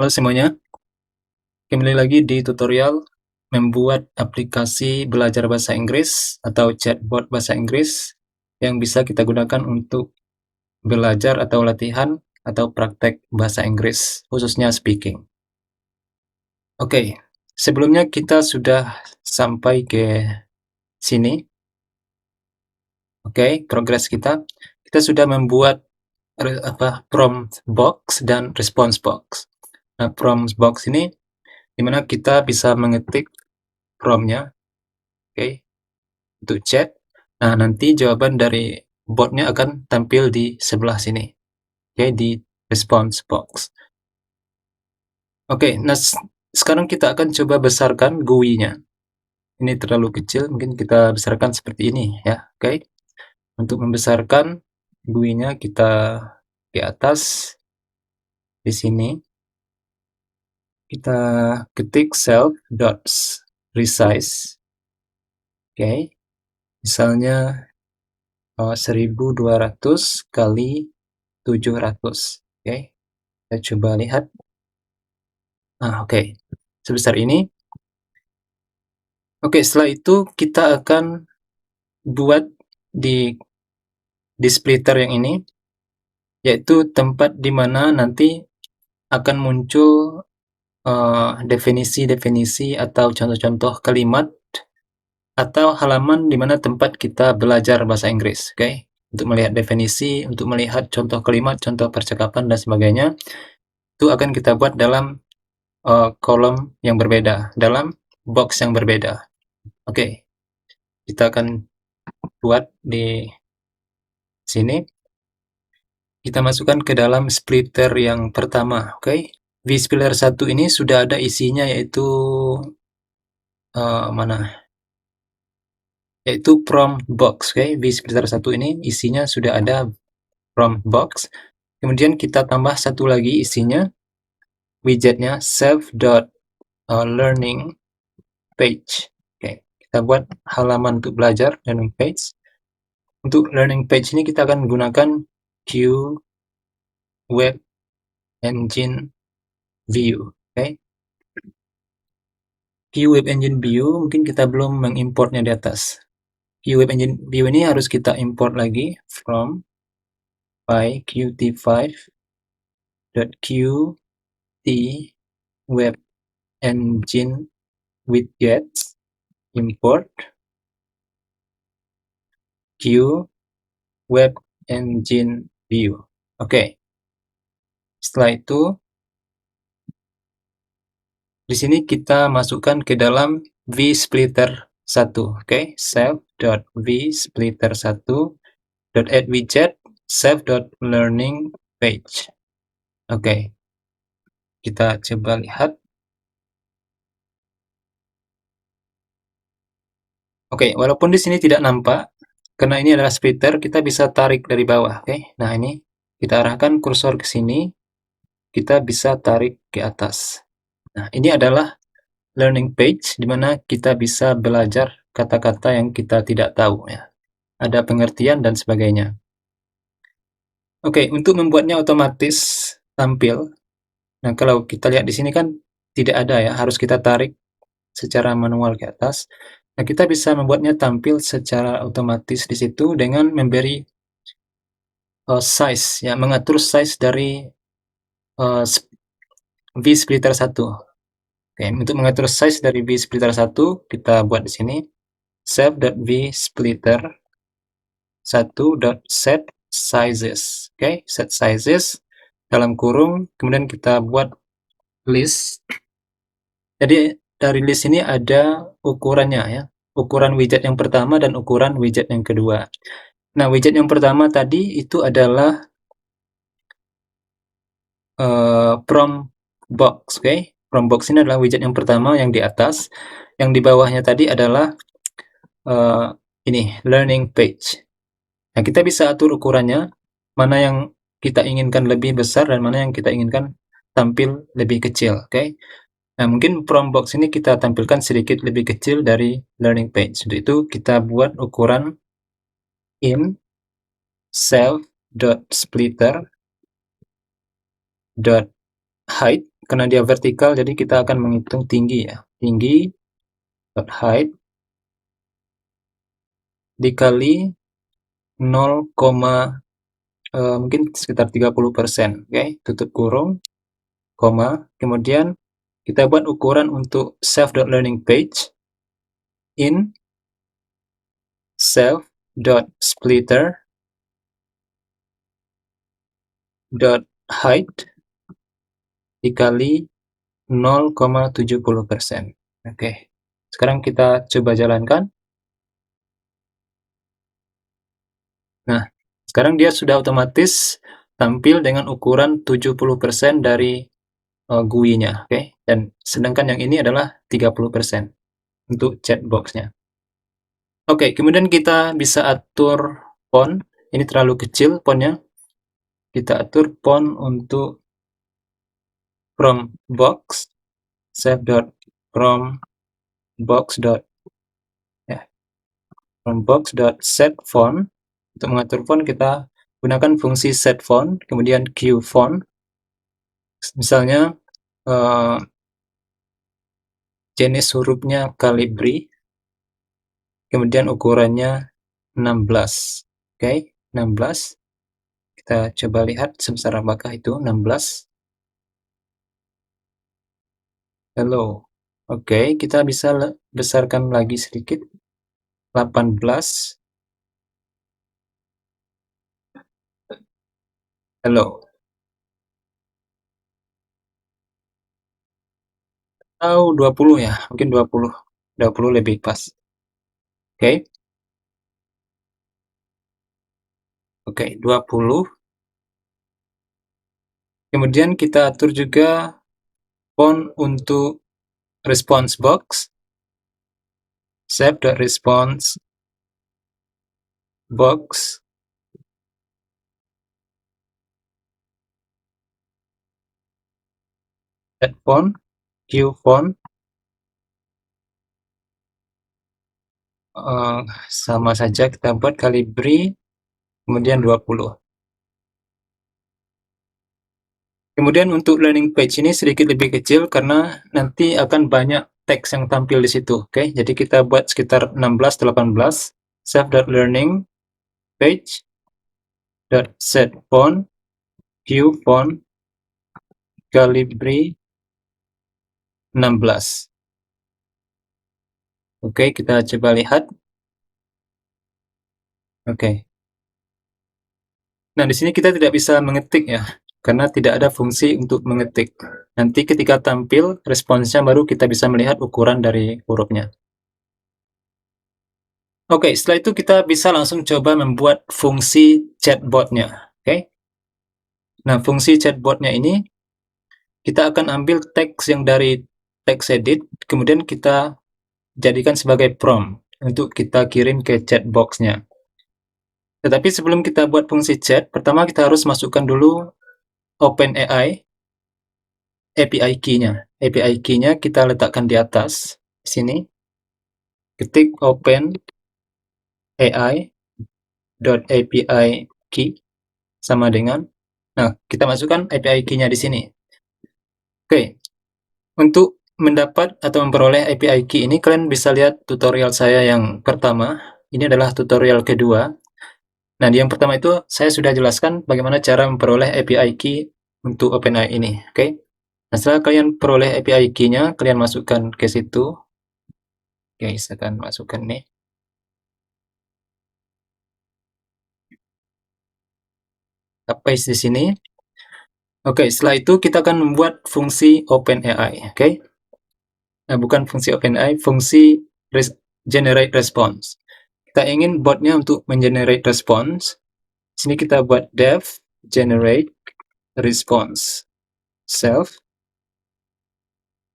Halo semuanya, kembali lagi di tutorial membuat aplikasi belajar bahasa Inggris atau chatbot bahasa Inggris yang bisa kita gunakan untuk belajar atau latihan atau praktek bahasa Inggris, khususnya speaking. Oke, sebelumnya kita sudah sampai ke sini. Oke, progres kita. Kita sudah membuat prompt box dan response box. Nah, prompt box ini dimana kita bisa mengetik prompt-nya, oke, untuk chat. Nah, nanti jawaban dari botnya akan tampil di sebelah sini, oke, di response box. Oke, nah sekarang kita akan coba besarkan GUI-nya. Ini terlalu kecil, mungkin kita besarkan seperti ini ya, oke. Untuk membesarkan GUI-nya kita di atas, di sini, kita ketik self.resize, oke, misalnya 1200 kali 700, oke. Kita coba lihat. Nah, oke. Sebesar ini. Oke, setelah itu kita akan buat di splitter yang ini, yaitu tempat di mana nanti akan muncul definisi-definisi atau contoh-contoh kalimat atau halaman di mana tempat kita belajar bahasa Inggris, oke? Untuk melihat definisi, untuk melihat contoh kalimat, contoh percakapan, dan sebagainya, itu akan kita buat dalam kolom yang berbeda, dalam box yang berbeda. Oke, kita akan buat di sini. Kita masukkan ke dalam splitter yang pertama, oke. V splitter 1 ini sudah ada isinya, yaitu mana? Yaitu prompt box, oke. V splitter 1 ini isinya sudah ada prompt box. Kemudian kita tambah satu lagi isinya, widgetnya self.learning page. Oke, kita buat halaman untuk belajar, learning page. Untuk learning page ini kita akan gunakan Q Web Engine View, oke. Q Web Engine View mungkin kita belum mengimportnya di atas. Q Web Engine View ini harus kita import lagi from by qt5.qt Web Engine widgets import Q Web Engine View. Oke. Setelah itu di sini kita masukkan ke dalam vSplitter 1, oke, self.vSplitter1.add widget self.learning page. Oke, kita coba lihat. Oke, walaupun di sini tidak nampak, karena ini adalah splitter, kita bisa tarik dari bawah, oke. Nah, ini kita arahkan kursor ke sini, kita bisa tarik ke atas. Nah, ini adalah learning page di mana kita bisa belajar kata-kata yang kita tidak tahu ya. Ada pengertian dan sebagainya. Oke, untuk membuatnya otomatis tampil. Nah, kalau kita lihat di sini kan tidak ada ya, harus kita tarik secara manual ke atas. Nah, kita bisa membuatnya tampil secara otomatis di situ dengan memberi size ya, mengatur size dari vSplitter 1. Oke, untuk mengatur size dari vSplitter 1, kita buat di sini self.vSplitter1.set sizes. Oke, set sizes dalam kurung, kemudian kita buat list. Jadi dari list ini ada ukurannya ya, ukuran widget yang pertama dan ukuran widget yang kedua. Nah, widget yang pertama tadi itu adalah prompt box, oke. Prompt box ini adalah widget yang pertama yang di atas. Yang di bawahnya tadi adalah ini learning page. Nah, kita bisa atur ukurannya, mana yang kita inginkan lebih besar dan mana yang kita inginkan tampil lebih kecil, oke. Nah, mungkin prompt box ini kita tampilkan sedikit lebih kecil dari learning page. Untuk itu kita buat ukuran in self.splitter.height, karena dia vertikal, jadi kita akan menghitung tinggi ya. Tinggi dot height dikali 0, mungkin sekitar 30%. Oke, tutup kurung, koma. Kemudian kita buat ukuran untuk self.learning page in self.splitter dot height dikali 0,70%. Oke, sekarang kita coba jalankan. Nah, sekarang dia sudah otomatis tampil dengan ukuran 70% dari GUI-nya, oke? Dan sedangkan yang ini adalah 30% untuk chatbox-nya. Oke, kemudian kita bisa atur font. Ini terlalu kecil fontnya. Kita atur font untuk from box, save.from box. Ya, from box set font. Untuk mengatur font kita gunakan fungsi set font, kemudian q font. Misalnya jenis hurufnya Calibri, kemudian ukurannya 16. Oke, 16. Kita coba lihat sebesar apakah itu 16. Hello. Oke, kita bisa besarkan lagi sedikit. 18. Hello. Atau 20 ya, mungkin 20. 20 lebih pas. Oke. Oke, 20. Kemudian kita atur juga font untuk response box. Save.response box. Set font, q font. Sama saja kita buat Calibri, kemudian 20. Kemudian untuk learning page ini sedikit lebih kecil karena nanti akan banyak teks yang tampil di situ. Oke, jadi kita buat sekitar 16-18. Self.learning page set font q font Calibri 16. Oke, kita coba lihat. Oke. Nah, di sini kita tidak bisa mengetik ya, karena tidak ada fungsi untuk mengetik. Nanti ketika tampil responsnya baru kita bisa melihat ukuran dari hurufnya. Oke, setelah itu kita bisa langsung coba membuat fungsi chatbotnya. Oke. Nah, fungsi chatbotnya ini kita akan ambil teks yang dari text edit, kemudian kita jadikan sebagai prompt untuk kita kirim ke chatbox-nya. Tetapi sebelum kita buat fungsi chat, pertama kita harus masukkan dulu Openai API key-nya. API key-nya kita letakkan di atas, di sini. Ketik openai.api key sama dengan. Nah, kita masukkan API key-nya di sini. Oke, untuk mendapat atau memperoleh API key ini, kalian bisa lihat tutorial saya yang pertama. Ini adalah tutorial kedua. Nah, di yang pertama itu saya sudah jelaskan bagaimana cara memperoleh API key untuk Openai ini. Oke. Nah, setelah kalian peroleh API key-nya, kalian masukkan ke situ. Oke, saya akan masukkan nih. Kita paste di sini. Oke, setelah itu kita akan membuat fungsi Openai. Oke. Nah, bukan fungsi Openai, fungsi generate response. Kita ingin botnya untuk mengenerate response. Sini kita buat dev generate response self.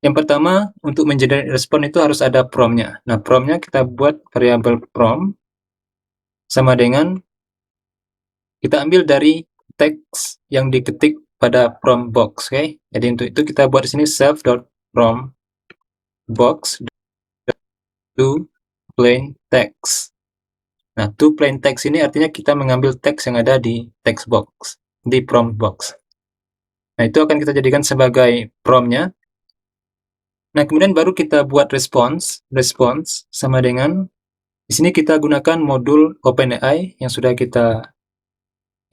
Yang pertama, untuk mengenerate response itu harus ada prompt-nya. Nah, prompt-nya kita buat variabel prompt sama dengan kita ambil dari teks yang diketik pada prompt box. Oke. Jadi untuk itu kita buat di sini self.prompt box to plain text. Nah, to plain text ini artinya kita mengambil teks yang ada di text box, di prompt box. Nah, itu akan kita jadikan sebagai prompt-nya. Nah, kemudian baru kita buat response. Response sama dengan, di sini kita gunakan modul Openai yang sudah kita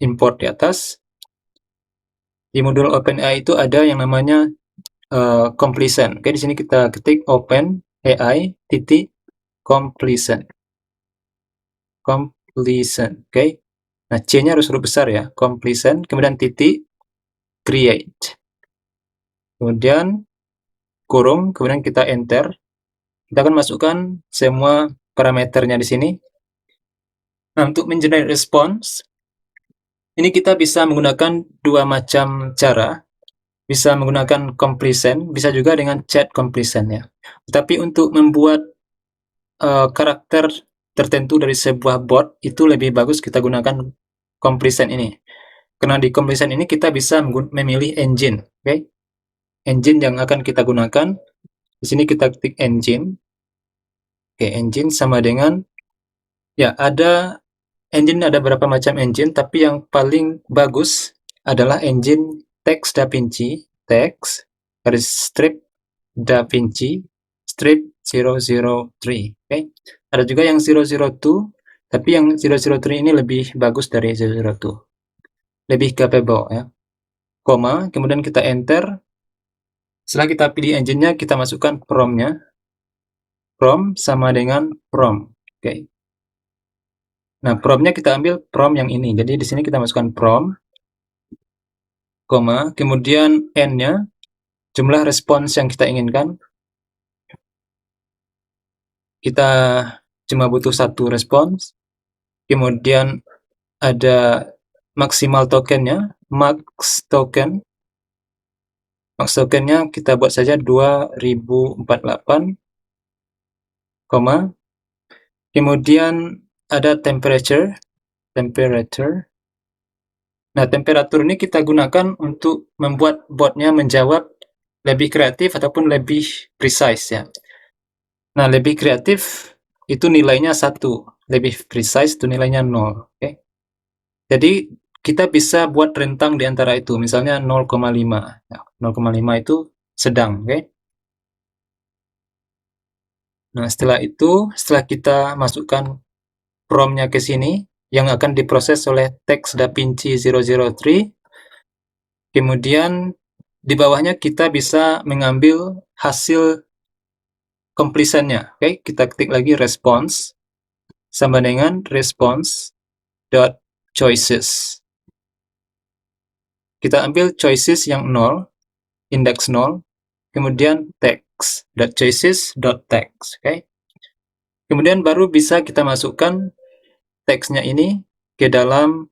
import di atas. Di modul Openai itu ada yang namanya completion. Oke, di sini kita ketik Openai titik completion. Completion. Oke. Nah, C-nya harus huruf besar ya. Completion, kemudian titik create. Kemudian kurung, kemudian kita enter. Kita akan masukkan semua parameternya di sini. Nah, untuk mengenerate response, ini kita bisa menggunakan dua macam cara. Bisa menggunakan completion, bisa juga dengan chat completion ya. Tapi untuk membuat karakter tertentu dari sebuah bot, itu lebih bagus kita gunakan completion ini. Karena di completion ini kita bisa memilih engine, oke? Engine yang akan kita gunakan. Di sini kita ketik engine. Oke, engine sama dengan, ya ada engine, ada beberapa macam engine, tapi yang paling bagus adalah engine text Da Vinci, text garis strip Da Vinci strip 003. Oke. Ada juga yang 002, tapi yang 003 ini lebih bagus dari 002. Lebih capable ya. Koma, kemudian kita enter. Setelah kita pilih engine-nya, kita masukkan prompt-nya. Prompt sama dengan prompt. Oke. Nah, prompt-nya kita ambil prompt yang ini. Jadi di sini kita masukkan prompt, koma, kemudian n-nya, jumlah respons yang kita inginkan. Kita cuma butuh satu respons. Kemudian ada maksimal tokennya, max tokennya kita buat saja 2048, koma. Kemudian ada temperature. Nah, temperatur ini kita gunakan untuk membuat botnya menjawab lebih kreatif ataupun lebih precise ya. Nah, lebih kreatif itu nilainya 1, lebih precise itu nilainya 0. Oke. Jadi kita bisa buat rentang di antara itu, misalnya 0,5. Ya, 0,5 itu sedang, oke. Nah, setelah itu, setelah kita masukkan prompt-nya ke sini, yang akan diproses oleh teks Da Vinci 003, kemudian di bawahnya kita bisa mengambil hasil completion-nya. Oke, kita ketik lagi response sama dengan response dot choices. Kita ambil choices yang 0, index 0, kemudian text dot choices dot text. Oke. Kemudian baru bisa kita masukkan teksnya ini ke dalam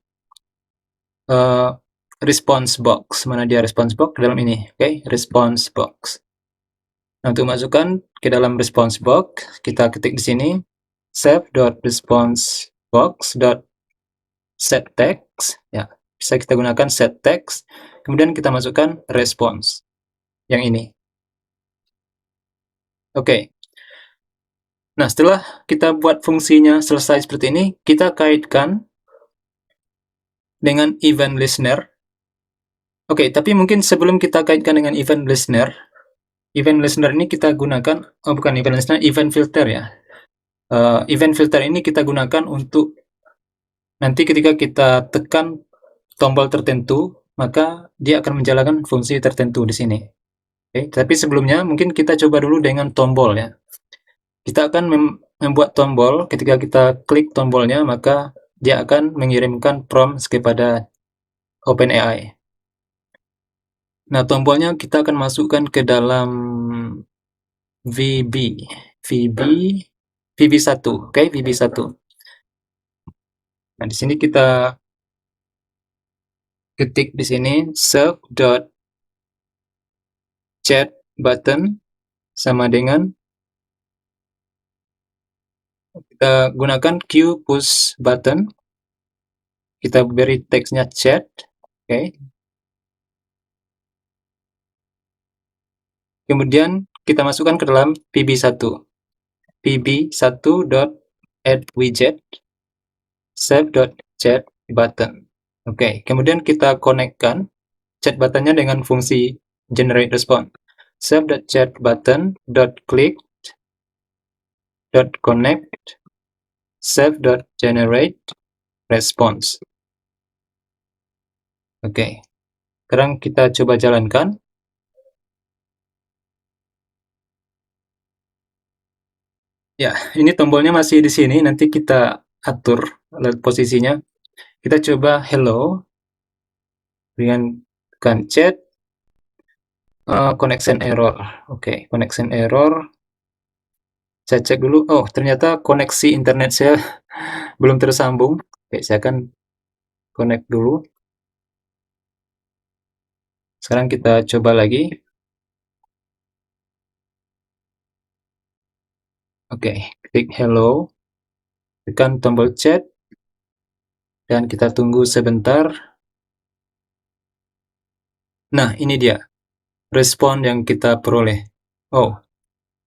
response box. Mana dia response box? Ke dalam ini. Oke, response box. Nah, untuk masukkan ke dalam response box, kita ketik di sini save.responsebox.setText. Ya, bisa kita gunakan setText. Kemudian kita masukkan response yang ini. Oke. Nah, setelah kita buat fungsinya selesai seperti ini, kita kaitkan dengan event listener. Oke, tapi mungkin sebelum kita kaitkan dengan event listener ini kita gunakan, oh bukan event listener, event filter ya. Event filter ini kita gunakan untuk nanti ketika kita tekan tombol tertentu, maka dia akan menjalankan fungsi tertentu di sini. Oke, tapi sebelumnya mungkin kita coba dulu dengan tombol ya. Kita akan membuat tombol, ketika kita klik tombolnya, maka dia akan mengirimkan prompt kepada Openai. Nah, tombolnya kita akan masukkan ke dalam VB1, oke, VB1. Nah, di sini kita ketik di sini serve.chat button sama dengan kita gunakan Q push button. Kita beri teksnya chat, oke. Kemudian kita masukkan ke dalam VB1. VB1.add-widget save.chat button. Oke, kemudian kita konekkan chat buttonnya dengan fungsi generate response. Save.chat button .click .connect save.generate response. Oke, sekarang kita coba jalankan. Ya, ini tombolnya masih di sini, nanti kita atur posisinya. Kita coba hello dengan tekan chat, connection error. Oke, connection error. Saya cek dulu. Oh, ternyata koneksi internet saya belum tersambung. Oke, saya akan connect dulu. Sekarang kita coba lagi. Oke, klik hello, tekan tombol chat, dan kita tunggu sebentar. Nah, ini dia respon yang kita peroleh. Oh,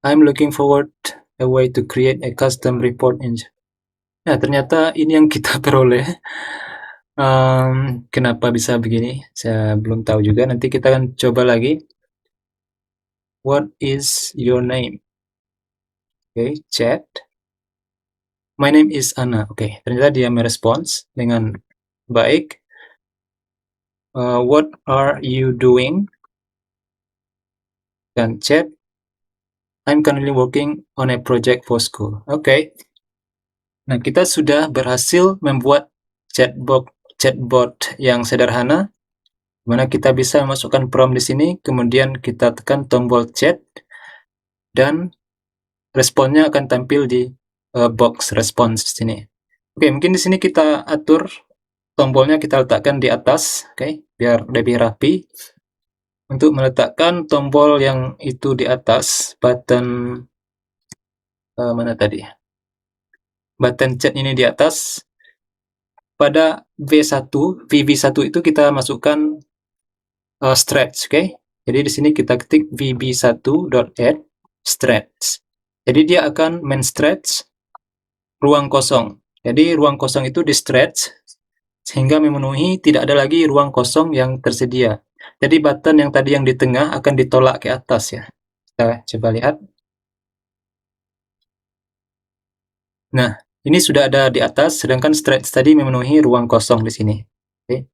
I'm looking forward a way to create a custom report engine. Nah, ternyata ini yang kita peroleh. Kenapa bisa begini? Saya belum tahu juga. Nanti kita akan coba lagi. What is your name? Oke, chat. My name is Anna. Oke, ternyata dia merespons dengan baik. What are you doing? Dan chat. I'm currently working on a project for school. Oke. Nah, kita sudah berhasil membuat chatbot yang sederhana, mana kita bisa memasukkan prompt di sini, kemudian kita tekan tombol chat, dan responnya akan tampil di box response di sini. Oke, mungkin di sini kita atur tombolnya, kita letakkan di atas, oke, biar lebih rapi. Untuk meletakkan tombol yang itu di atas, button mana tadi? Button chat ini di atas. Pada VB1 itu kita masukkan stretch, oke? Jadi di sini kita ketik vb1.add stretch. Jadi dia akan men-stretch ruang kosong. Jadi ruang kosong itu di stretch sehingga memenuhi, tidak ada lagi ruang kosong yang tersedia. Jadi button yang tadi yang di tengah akan ditolak ke atas ya. Kita coba lihat. Nah, ini sudah ada di atas, sedangkan stretch tadi memenuhi ruang kosong di sini. Oke.